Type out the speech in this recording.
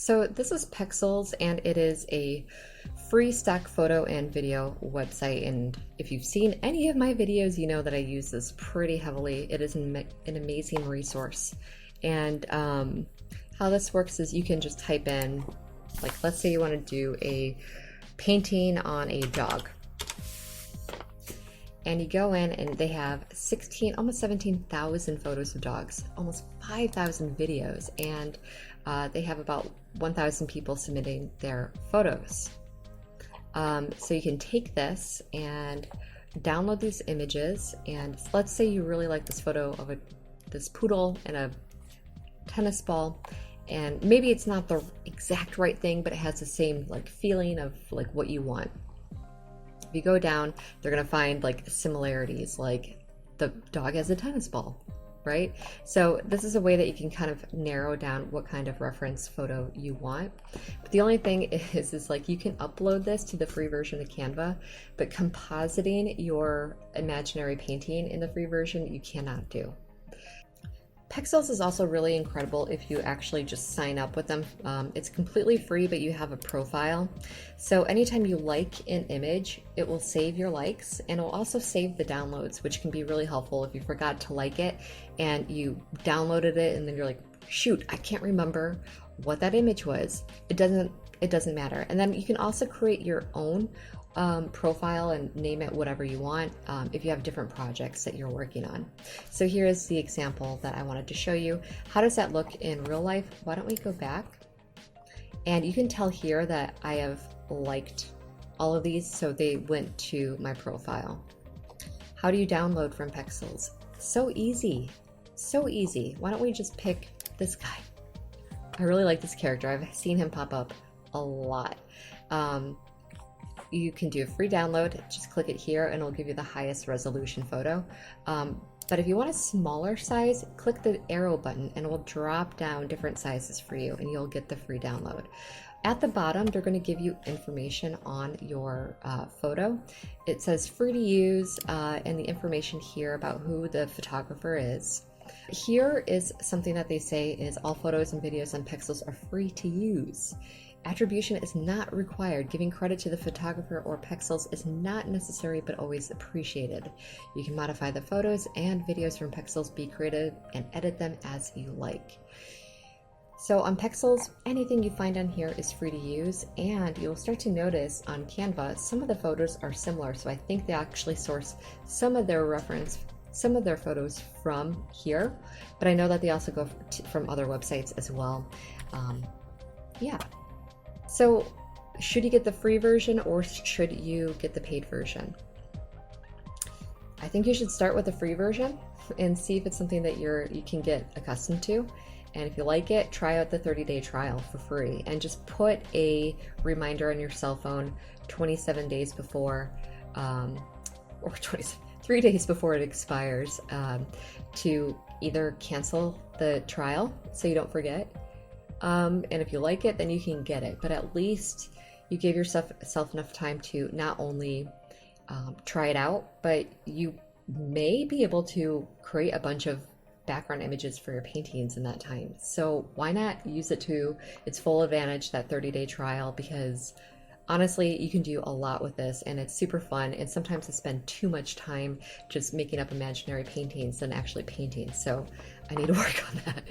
So this is Pexels, and it is a free stock photo and video website. And if you've seen any of my videos, you know that I use this pretty heavily. It is an amazing resource. And how this works is you can just type in, like, let's say you want to do a painting on a dog. And you go in and they have almost 17,000 photos of dogs, almost 5,000 videos, and they have about 1,000 people submitting their photos. So you can take this and download these images, and let's say you really like this photo of this poodle and a tennis ball, and maybe it's not the exact right thing, but it has the same like feeling of like what you want. If you go down, they're gonna find like similarities, like the dog has a tennis ball, right? So this is a way that you can kind of narrow down what kind of reference photo you want. But the only thing is like you can upload this to the free version of Canva, but compositing your imaginary painting in the free version you cannot do. Pexels is also really incredible if you actually just sign up with them. It's completely free, but you have a profile. So anytime you like an image, it will save your likes, and it will also save the downloads, which can be really helpful if you forgot to like it and you downloaded it and then you're like, shoot, I can't remember what that image was. It doesn't matter. And then you can also create your own profile and name it whatever you want if you have different projects that you're working on. So here's the example that I wanted to show you. How does that look in real life? Why don't we go back? And you can tell here that I have liked all of these, so they went to my profile. How do you download from Pexels? So easy, so easy. Why don't we just pick this guy? I really like this character. I've seen him pop up a lot. You can do a free download, just click it here and it'll give you the highest resolution photo. But if you want a smaller size, click the arrow button and it will drop down different sizes for you and you'll get the free download. At the bottom, they're going to give you information on your photo. It says free to use and the information here about who the photographer is. Here is something that they say is all photos and videos on Pexels are free to use. Attribution is not required. Giving credit to the photographer or Pexels is not necessary but always appreciated. You can modify the photos and videos from Pexels, be creative, and edit them as you like. So on Pexels, anything you find on here is free to use, and you'll start to notice on Canva some of the photos are similar, so I think they actually source some of their photos from here, but I know that they also go from other websites as well. Yeah. So should you get the free version or should you get the paid version? I think you should start with the free version and see if it's something that you can get accustomed to. And if you like it, try out the 30-day trial for free and just put a reminder on your cell phone 27 days before, or 3 days before it expires, to either cancel the trial so you don't forget. And if you like it, then you can get it. But at least you gave yourself enough time to not only try it out, but you may be able to create a bunch of background images for your paintings in that time. So why not use it to its full advantage, that 30-day trial, because honestly, you can do a lot with this and it's super fun. And sometimes I spend too much time just making up imaginary paintings than actually painting. So I need to work on that.